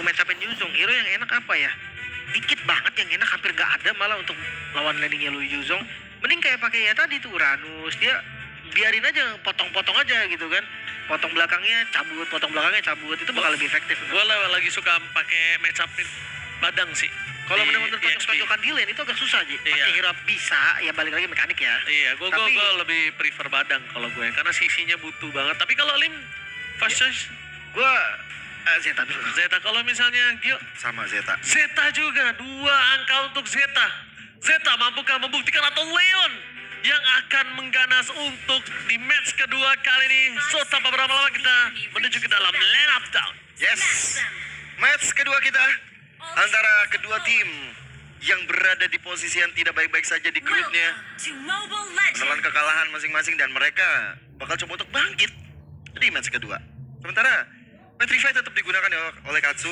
untuk match upin Yuzong, hero yang enak apa ya? Dikit banget yang enak, hampir gak ada malah untuk lawan landingnya Lu Yuzong. Mending kayak pakai ya tadi tuh Uranus, dia biarin aja, potong-potong aja gitu kan. Potong belakangnya cabut, itu bakal lebih efektif. Gue lagi suka pakai match upin Badang sih. Kalau Di bener-bener EXP. tonjokan di lane itu agak susah aja. Iya. Pakai hero bisa, ya balik lagi mekanik ya. Iya, gue Tapi- lebih prefer Badang kalau gue, karena sisinya butuh banget. Tapi kalau Lim, fast choice, Gua Zeta dulu. Zeta. Kalau misalnya Gio, Sama Zeta. Zeta juga, 2 angka untuk Zeta. Zeta mampukah membuktikan atau Leon yang akan mengganas untuk di match kedua kali ini? So, tanpa berlama-lama kita menuju ke dalam lane up down. Yes. Match kedua kita antara kedua tim yang berada di posisi yang tidak baik-baik saja di grupnya, menelan kekalahan masing-masing, dan mereka bakal coba untuk bangkit di match kedua. Sementara Petrify tetap digunakan oleh Katsu,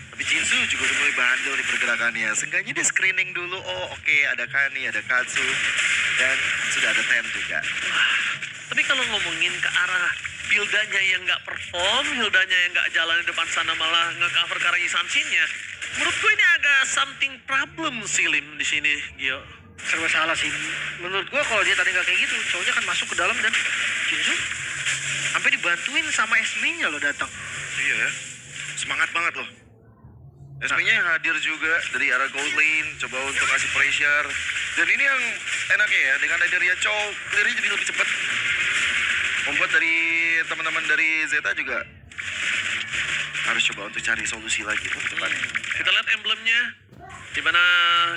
tapi Jinsu juga udah mulai bandel di pergerakannya. Seenggaknya dia screening dulu. Oh oke, ada Kani, ada Katsu, dan sudah ada Ten juga. Tapi kalau ngomongin ke arah Hildanya yang nggak perform, Hildanya yang nggak jalan di depan sana malah nge-cover ke arah Isanshin-nya, menurut gue ini agak something problem sih Lim di sini, Gio. Serba salah sih. Menurut gua kalau dia tadi nggak kayak gitu, cowoknya kan masuk ke dalam dan Jinsu sampai dibantuin sama Esme-nya loh datang. Iya ya, semangat banget loh. SB-nya yang hadir juga dari arah gold lane, coba untuk kasih pressure. Dan ini yang enaknya ya, dengan hadirnya Chow, clear-nya jadi lebih cepat. Membuat dari teman-teman dari Zeta juga harus coba untuk cari solusi lagi untuk depannya. Kita lihat emblemnya, di mana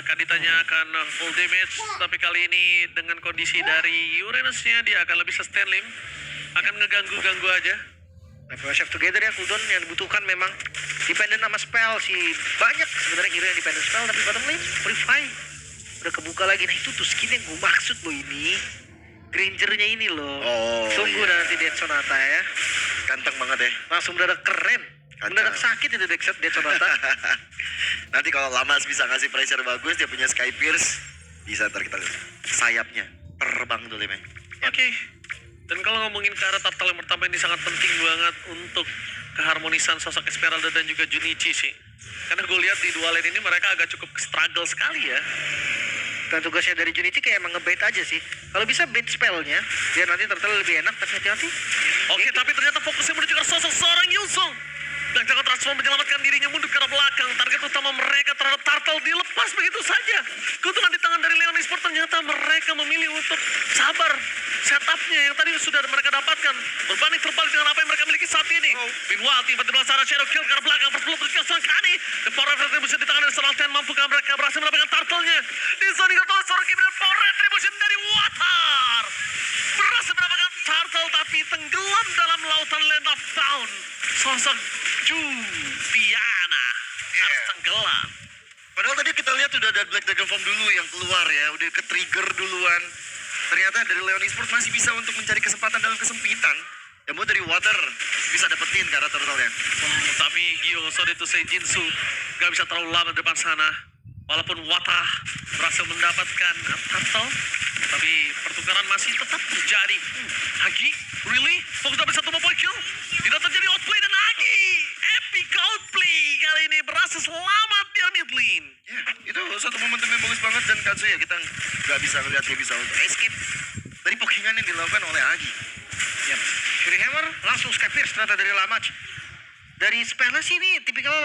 Kaditanya akan full damage, tapi kali ini dengan kondisi dari Uranusnya dia akan lebih sustain Lim, akan ngeganggu-ganggu aja. Level Chef Together ya, cooldown yang dibutuhkan memang dependent sama spell sih. Banyak sebenarnya hero yang dependent spell, tapi bottom lane free fight. Udah kebuka lagi. Nah itu tuh skin yang gue maksud loh ini. Grangernya ini loh. Oh, Tunggu iya. nanti Dead Sonata ya. Ganteng banget ya. Langsung mendadak keren. Kacau. Mendadak sakit itu Dead Sonata. Nanti kalau Lamas bisa ngasih pressure bagus, dia punya Sky Pierce, bisa ntar kita lihat sayapnya terbang tuh Leme. Oke. Dan kalau ngomongin ke arah turtle yang pertama, ini sangat penting banget untuk keharmonisan sosok Esmeralda dan juga Junichi sih. Karena gue lihat di dua lane ini mereka agak cukup struggle sekali ya. Dan tugasnya dari Junichi kayak emang nge-bait aja sih. Kalau bisa bait spellnya, biar nanti turtle lebih enak, tapi hati-hati. Oke, tapi ternyata fokusnya menuju ke sosok seorang Yuzong. Dan jangan transform menyelamatkan dirinya mundur ke arah belakang. Target utama mereka terhadap turtle dilepas begitu saja. Keuntungan di tangan dari Leon Esports, ternyata mereka memilih untuk sabar. Setupnya yang tadi sudah mereka dapatkan berbanding terbalik dengan apa yang mereka miliki saat ini. Meanwhile, tiba-tiba Sarah Shadow kill ke arah belakang. Perlu berikan seorang Kani. The Power Retribution di tangan dari seorang Ten. Mampukah mereka berhasil mendapatkan turtle-nya? Disonikan oleh seorang Kimi dan Power Retribution dari Water. Berhasil mendapatkan turtle tapi tenggelam dalam lautan Land of Town. Sosok Juviana harus tenggelam. Padahal tadi kita lihat udah ada Black Dragon Form dulu yang keluar ya, udah ke-trigger duluan. Ternyata dari Leon Esports masih bisa untuk mencari kesempatan dalam kesempitan. Ya mau dari Water bisa dapetin karakter turtle-nya. Tapi Gio, sorry to say, Jinsu gak bisa terlalu lama di depan sana. Walaupun Wata berhasil mendapatkan turtle, tapi pertukaran masih tetap terjadi. Hagi, really? Fokus dapat satu point kill? Tidak terjadi outplay dan Hagi epic outplay kali ini berhasil selamat di mid lane. Ya, itu satu momentum yang bagus banget, dan Katsu ya kita nggak bisa ngeliat dia bisa untuk escape dari pokingan yang dilakukan oleh Agi. Ya, Fury Hammer langsung Sky Pierce ternyata dari Lamach. Dari spellnya sih ini tipikal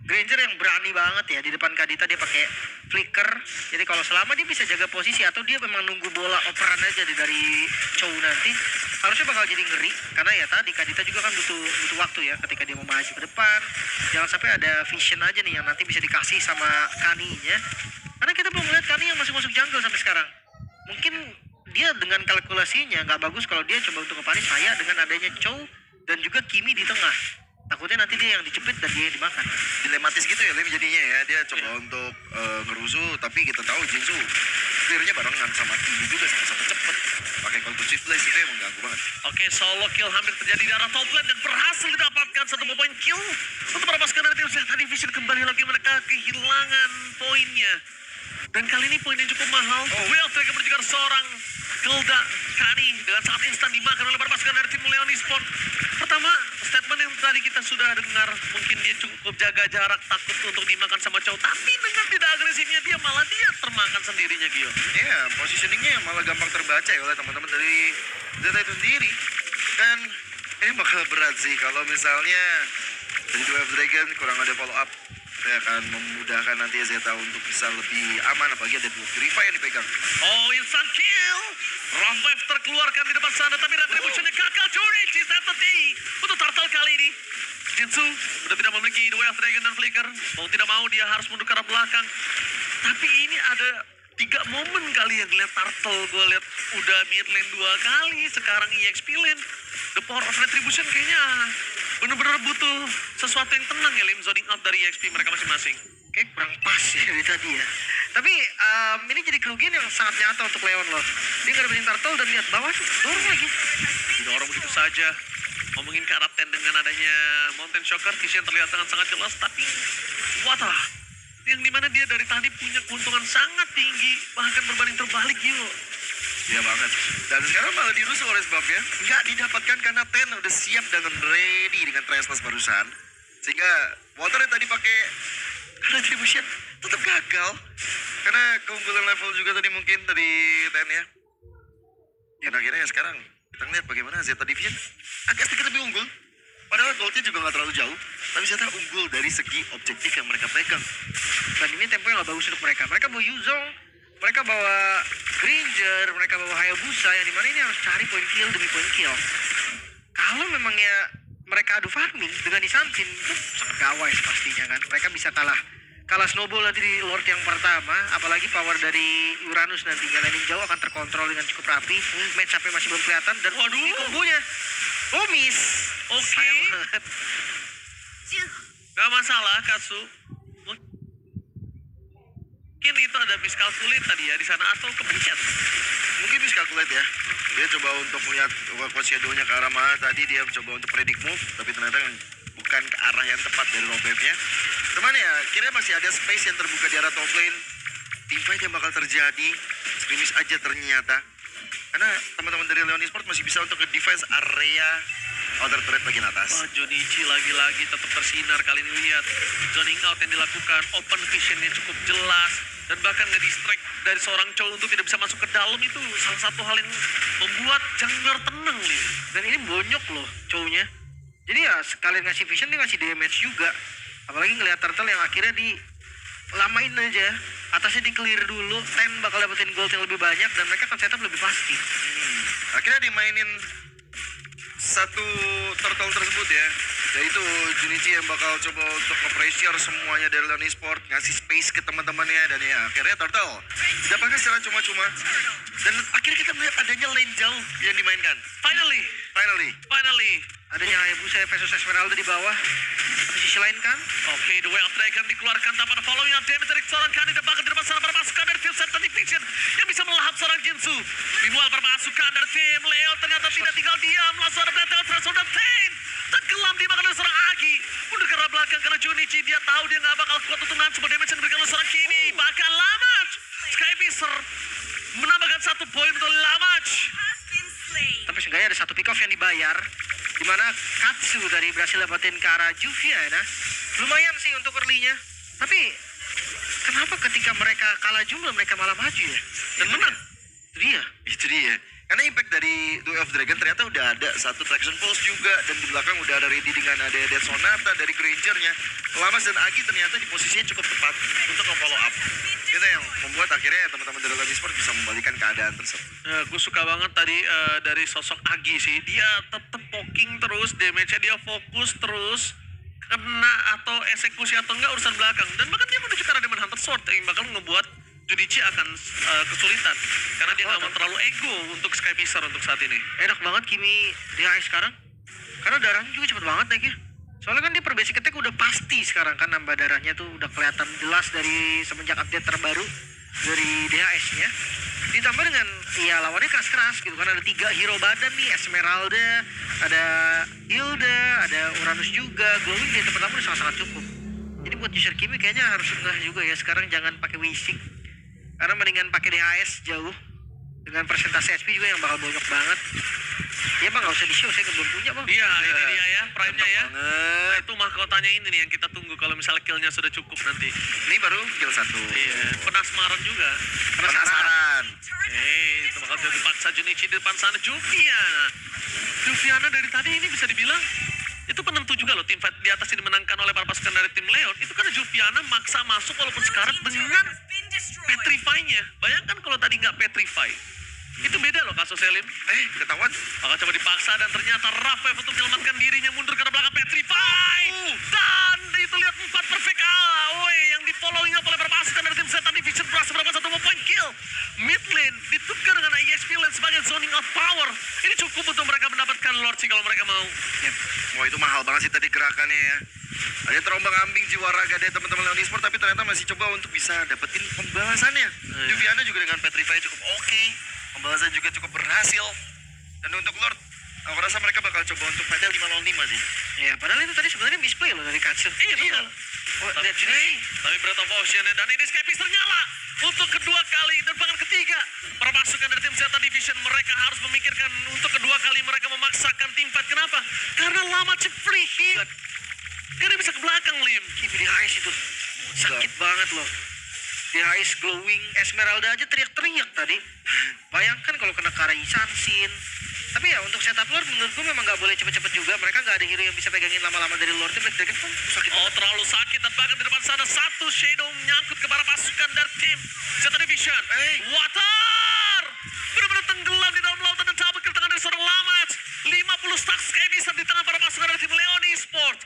Granger yang berani banget ya. Di depan Kadita dia pakai flicker. Jadi kalau selama dia bisa jaga posisi atau dia memang nunggu bola operan aja dari Chow nanti, harusnya bakal jadi ngeri. Karena ya tadi Kadita juga kan butuh waktu ya ketika dia mau maju ke depan. Jangan sampai ada vision aja nih yang nanti bisa dikasih sama Kani-nya. Karena kita belum melihat Kani yang masih masuk jungle sampai sekarang. Mungkin dia dengan kalkulasinya nggak bagus kalau dia coba untuk ngepanis saya dengan adanya Chow dan juga Kimi di tengah. Takutnya nanti dia yang dicepit dan dia yang dimakan. Dilematis gitu ya Lim jadinya ya, dia coba untuk ngerusuh, tapi kita tahu Jinsu clear-nya barengan sama Kimi juga sama-sama cepet. Pakai conclusive blaze itu yang mengganggu banget. Oke, solo kill hampir terjadi di arah top lane dan berhasil didapatkan satu point kill untuk melepaskan dari tim Zeta Division. Kembali lagi mereka kehilangan poinnya. Dan kali ini poin yang cukup mahal. Will Trigger menuju ke seorang Gelda, Kani dengan sangat instan dimakan oleh para pasukan dari tim Leon Esport. Pertama, statement yang tadi kita sudah dengar, mungkin dia cukup jaga jarak, takut untuk dimakan sama cowok. Tapi dengan tidak agresifnya dia malah dia termakan sendirinya, Gio. Iya, positioningnya malah gampang terbaca ya oleh teman-teman dari Zeta itu sendiri. Dan ini bakal berat sih kalau misalnya dari Duel of Dragon kurang ada follow up. Saya akan memudahkan nanti Zeta untuk bisa lebih aman, apalagi ada dua Purify yang dipegang. Oh, instant kill. Round wave terkeluarkan di depan sana, tapi retributionnya gagal. Junichi Safety untuk turtle kali ini. Jinsu sudah tidak memiliki Duel of Dragon dan Flicker. Mau tidak mau dia harus mundur ke arah belakang. Tapi ini ada 3 momen kali yang lihat turtle. Gue lihat udah mid lane 2 kali, sekarang EXP lane. The power of retribution kayaknya bener-bener butuh sesuatu yang tenang ya, Lim, zoning out dari EXP mereka masing-masing. Kayak kurang pas ya dari tadi ya. Tapi ini jadi kerugian yang sangat nyata untuk Leon loh. Dia nggak dapetin turtle dan lihat bawah tuh dorong lagi. Didorong begitu saja. Ngomongin ke arah 10 dengan adanya Mountain Shocker, Kishen terlihat dengan sangat jelas, tapi Wata yang dimana dia dari tadi punya keuntungan sangat tinggi, bahkan berbanding terbalik, Gio. Iya banget. Dan sekarang malah dirusuh oleh sebabnya nggak didapatkan karena Ten udah siap dan ready dengan Treslas barusan. Sehingga Water yang tadi pakai retribution tetap gagal. Karena keunggulan level juga tadi mungkin dari Ten ya. Dan akhirnya ya sekarang kita ngeliat bagaimana Zeta Division agak sedikit lebih unggul. Padahal goldnya juga nggak terlalu jauh. Tapi Zeta unggul dari segi objektif yang mereka pegang. Dan ini tempo yang gak bagus untuk mereka. Mereka bawa Yuzong, mereka bawa Granger, mereka bawa Hayabusa, yang dimana ini harus cari point kill demi point kill. Kalau memangnya mereka adu farming dengan Nisantin, itu sangat gawai pastinya kan. Mereka bisa kalah snowball nanti di Lord yang pertama, apalagi power dari Uranus nantinya landing jauh akan terkontrol dengan cukup rapi. Match up-nya masih belum kelihatan dan Waduh. ini kombonya. Oh miss. Oke. Sayang banget. Gak masalah, Katsu. Mungkin itu ada miskalkulit tadi ya di sana atau kepencet. Mungkin bisa calculate ya. Dia coba untuk melihat shadow-nya ke arah mana. Tadi dia coba untuk predict move, tapi ternyata bukan ke arah yang tepat dari low wave-nya. Teman ya, kira masih ada space yang terbuka di arah top lane. Teamfight yang bakal terjadi. Skirmish aja ternyata. Karena teman-teman dari Leon Esport masih bisa untuk nge-defense area outer turret bagian atas. Wah, Junichi lagi-lagi tetap tersinar kali ini. Lihat zoning out yang dilakukan, open visionnya cukup jelas, dan bahkan nge-distract dari seorang cowok untuk tidak bisa masuk ke dalam itu salah satu hal yang membuat jungler tenang nih. Dan ini bonyok loh cowoknya. Jadi ya sekalian ngasih vision dia ngasih damage juga. Apalagi ngeliat turtle yang akhirnya di lamain aja. Atasnya di clear dulu, Ten bakal dapetin gold yang lebih banyak dan mereka akan setup lebih pasti. Akhirnya dimainin satu turtle tersebut ya, yaitu Junichi yang bakal coba untuk nge-pressure semuanya dari Leon Esport, ngasih space ke teman-temannya, dan ya akhirnya turtle dapatkan secara cuma-cuma. Dan akhirnya kita melihat adanya lane jauh yang dimainkan. Finally, Adanya Hayabusa versus Esmeralda di bawah. Di sisi lain kan, oke, The Way of Dragon dikeluarkan tanpa ada following up damage dari seorang Kani, dan bahkan di depan sana permasukan dari Fuse dan Division yang bisa melahap seorang Jinsu. Meanwhile permasukan dari tim Leo ternyata tidak tinggal diam, langsung ada belakang threshold dan Ten tenggelam dimakan oleh seorang Agi. Mundur ke arah belakang karena Junichi dia tahu dia nggak bakal kuat untuk nahan sebuah damage yang diberikan oleh seorang Kini. Bahkan Lamach, Skyfisher menambahkan 1 poin untuk Lamach. tapi seenggaknya ada satu pick off yang dibayar. Dimana Katsu dari berhasil dapetin ke arah Juvia ya nah. Lumayan sih untuk early-nya. Tapi kenapa ketika mereka kalah jumlah mereka malah maju ya? Dan menang. Itu dia. Karena impact dari Duel of Dragon ternyata udah ada satu traction pulse juga, dan di belakang udah ada ready dengan ada Death Sonata dari Grangernya. Lamas dan Agi ternyata di posisinya cukup tepat untuk nge-follow up. Itu yang membuat akhirnya teman-teman dari Leon Esport bisa membalikan keadaan tersebut. Gue suka banget tadi dari sosok Agi sih. Dia tetap poking terus, damage-nya dia fokus terus. Kena atau eksekusi atau enggak urusan belakang. Dan bahkan dia menuju ke arah Demon Hunter Sword yang bakal ngebuat Junichi akan kesulitan. Karena dia nggak mau terlalu ego untuk Skyfisher untuk saat ini. Enak banget Kimi DHS sekarang. Karena darahnya juga cepet banget naiknya. Soalnya kan dia per basic attack udah pasti sekarang kan nambah darahnya tuh udah kelihatan jelas dari semenjak update terbaru dari DHS-nya. Ditambah dengan ya lawannya keras-keras gitu kan, ada 3 hero badan nih, Esmeralda, ada Hilda, ada Uranus juga, glowing di tempat udah sangat-sangat cukup. Jadi buat user Kimi kayaknya harus enggak juga ya sekarang, jangan pakai Wisik. Karena mendingan pakai DHS jauh dengan persentase SP juga yang bakal bonyok banget. Ya bang, nggak usah di show, saya belum punya bang. Iya, ini dia ya, prime-nya ya. Nah, Banget. itu mahkotanya ini nih yang kita tunggu kalau misalnya kill-nya sudah cukup nanti. Ini baru kill 1. Iya, penasmaran juga. Penasaran. Itu bakal jadi paksa Junichi di depan sana. Juviana dari tadi ini bisa dibilang itu penentu juga loh, tim fight di atas ini dimenangkan oleh para pasukan dari tim Leon. Itu karena Juviana maksa masuk walaupun sekarat dengan petrify-nya. Bayangkan kalau tadi nggak petrify. Itu beda loh kasus Selim. Ketahuan. Maka coba dipaksa dan ternyata Rafael untuk menyelamatkan dirinya mundur karena belakang petrify. Dan itu lihat 4 perfect yang di following up oleh para pasukan dari tim Zeta Division berhasil mendapatkan 1 point kill. Mid lane ditukar dengan ISP lane sebagai zoning of power. Ini cukup untuk mereka mendapatkan Lord sih kalau mereka mau. Wah, itu mahal banget sih tadi gerakannya ya. Ada terombang ambing jiwa raga dari teman-teman Leon Esports, tapi ternyata masih coba untuk bisa dapetin pembalasannya. Juviana juga dengan Petrify cukup oke. Pembalasan juga cukup berhasil. Dan untuk Lord, aku rasa mereka bakal coba untuk fight 5-5 sih. Ya, padahal itu tadi sebenarnya misplay loh dari Katsu. Iya betul. Oh, Tapi, lihat sini. tapi Breath of Ocean dan ini Skypiece ternyala untuk kedua kali dan bahkan ketiga. Para pasukan dari tim Zeta Division mereka harus memikirkan untuk kedua kali mereka memaksakan tim fight. Kenapa? Karena lama cek free hit. Karena bisa ke belakang Lim. Kimi di Hais itu sakit banget loh. Di Hais glowing Esmeralda aja teriak-teriak tadi. Bayangkan kalau kena Karai Sansin. Tapi ya untuk setup Lord menurutku memang nggak boleh cepet-cepet juga. Mereka nggak ada hero yang bisa pegangin lama-lama dari Lord. Black Dragon pun sakit banget. Terlalu sakit dan bahkan di depan sana satu shadow menyangkut ke para pasukan dari tim Zeta Division. Water! Benar-benar tenggelam di dalam lautan dan double kill tangan dari seorang Lamat. 50 stack Skypiece di tangan para pasukan dari tim Leon Esports.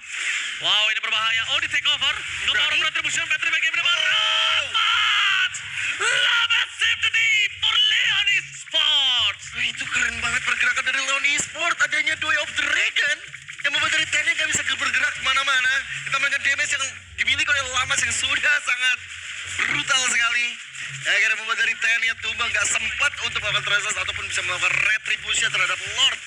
Wow, ini berbahaya. Di take over. Nge-power retribution Petri bagi benar Lamat! Lamat save the day for Leon Esports. Itu keren banget pergerakan dari Leon Esports. Adanya Way of Dragon yang membuat dari Ten yang gak bisa bergerak kemana-mana. Ditambah dengan damage yang dimiliki oleh Lamas yang sudah sangat brutal sekali. Akhirnya membuat dari Ten yang tumbang gak sempat untuk melakukan transaksi ataupun bisa melakukan retribusi terhadap Lord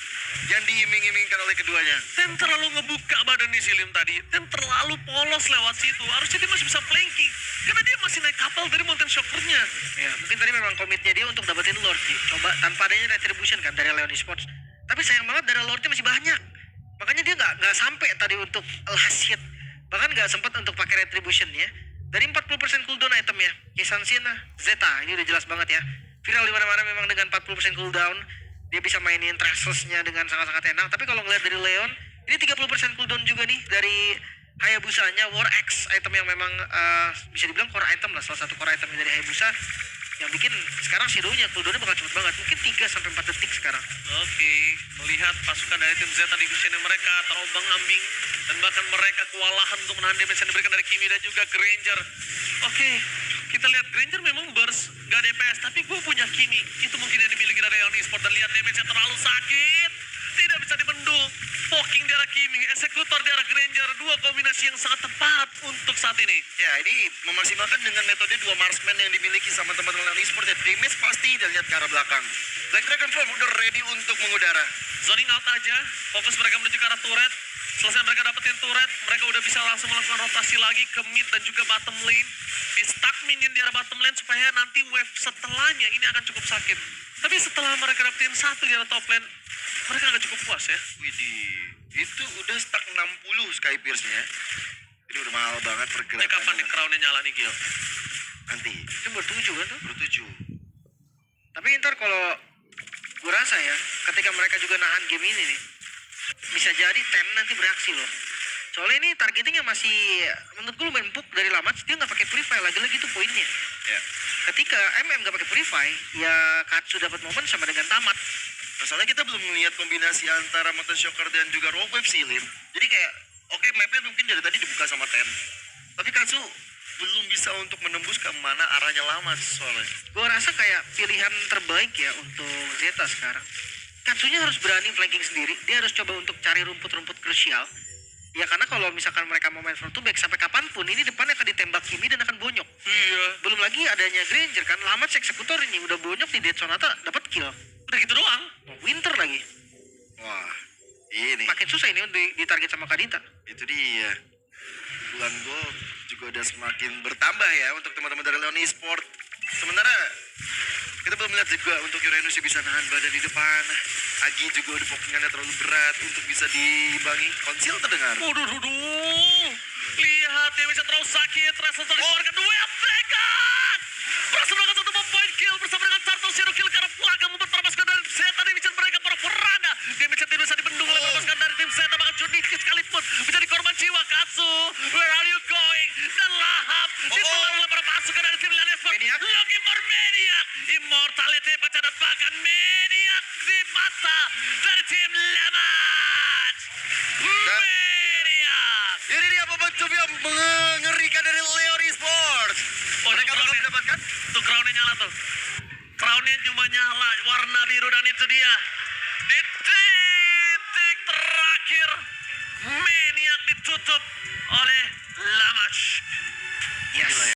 yang diiming-imingkan oleh keduanya. Ten terlalu ngebuka badan nih Silim tadi. Ten terlalu polos lewat situ. Harusnya dia masih bisa flanking. Karena dia masih naik kapal dari Mountain Shocker-nya. Ya, mungkin tadi memang komitnya dia untuk dapetin Lord sih. Coba tanpa adanya retribution kan dari Leon Esports. Tapi sayang banget darah Lordnya masih banyak. Makanya dia nggak sampai tadi untuk last hit. Bahkan nggak sempat untuk pakai retribution ya. Dari 40% cooldown itemnya, Kisansin, Zeta, ini udah jelas banget ya. Viral di mana-mana memang dengan 40% cooldown. Dia bisa mainin Trashless-nya dengan sangat-sangat enak. Tapi kalau ngeliat dari Leon, ini 30% cooldown juga nih dari Hayabusanya, War Axe, item yang memang bisa dibilang core item lah, salah satu core item dari Hayabusa. Yang bikin sekarang Shadow-nya cooldown-nya bakal cepet banget, mungkin 3-4 detik sekarang. Oke, melihat pasukan dari tim Zeta Division yang mereka terombang-ambing dan bahkan mereka kewalahan untuk menahan damage yang diberikan dari Kimi dan juga Granger. Oke, kita lihat Granger memang burst, gak DPS, tapi gue punya Kimi. Itu mungkin yang dimiliki dari Leon Esports dan lihat damage-nya terlalu sakit. Tidak bisa dibendung. Poking darah Kimi, eksekutor darah Granger, dua kombinasi yang sangat tepat untuk saat ini. Ya, ini memaksimalkan dengan metode dua marksman yang dimiliki sama teman-teman Leon Esports. Ya, damage pasti dan lihat ke arah belakang. Black Dragon Form udah ready untuk mengudara. Zoning out aja, fokus mereka menuju ke arah turret. Selesai mereka dapetin turret, mereka udah bisa langsung melakukan rotasi lagi ke mid dan juga bottom lane. Di stuck minion di arah bottom lane supaya nanti wave setelahnya ini akan cukup sakit. Tapi setelah mereka dapetin satu di arah top lane, mereka agak cukup puas ya. Widih, itu udah stuck 60 Sky Pierce-nya. Ini udah mahal banget Ini pergerakannya. kapan nih crown-nya nyala nih Gil? Nanti, Itu bertujuh kan tuh. bertujuh. Tapi ntar kalau gue rasa ya, ketika mereka juga nahan game ini nih, bisa jadi Ten nanti bereaksi loh. Soalnya ini targetingnya masih, menurut gue lumayan empuk dari Lamat, dia nggak pakai Purify, lagi-lagi itu poinnya. Ya. Ketika nggak pakai Purify, ya Katsu dapat momen sama dengan tamat. Masalahnya kita belum melihat kombinasi antara Mountain Shocker dan juga Rogue Wave Silim. Jadi kayak, oke, mapnya mungkin dari tadi dibuka sama Ten. Tapi Katsu belum bisa untuk menembus ke mana arahnya lama soalnya. Gue rasa kayak pilihan terbaik ya untuk Zeta sekarang. Katsunya harus berani flanking sendiri. Dia harus coba untuk cari rumput-rumput krusial. Ya karena kalau misalkan mereka mau main front to back sampai kapanpun ini depannya akan ditembak Kimi dan akan bonyok. Iya. Belum lagi adanya Granger kan, Lamat eksekutor ini udah bonyok di Dead Sonata dapat kill. Udah gitu doang. Winter lagi. Wah, ini Makin susah ini di target sama Kadita. itu dia. Bulan Gold juga udah semakin bertambah ya untuk teman-teman dari Leon Esports. Sementara Kita belum lihat juga untuk Uranus yang bisa nahan badan di depan. Agi juga udah pokingannya terlalu berat untuk bisa diimbangi. Konsil terdengar. Waduh. Lihat dia bisa terlalu sakit. Wrestler dikeluarkan. Well taken. Berhasil melakukan satu point kill bersama dengan Turtle Shadow Kill ke arah belakang membuat para pasukan dari Zeta Division mereka berada. Dia tidak bisa dibendung oleh para pasukan dari tim Zeta, bahkan Junichi sekalipun menjadi korban jiwa. Katsu, where are you going? Dan lahap ditelan oleh para pasukan dari tim Lion Esport. Maniac. Looking for Maniac. Immortality pecah dan bahkan Maniac di mata dari tim Lamat. Maniac. Ini dia pembentuk yang mengerikan dari Leon Esports. Oh, Mereka bakal mendapatkan tuh crownnya nyala tuh. Crownnya cuma nyala warna biru dan itu dia. Di titik terakhir Maniac ditutup oleh Lamash. Yes.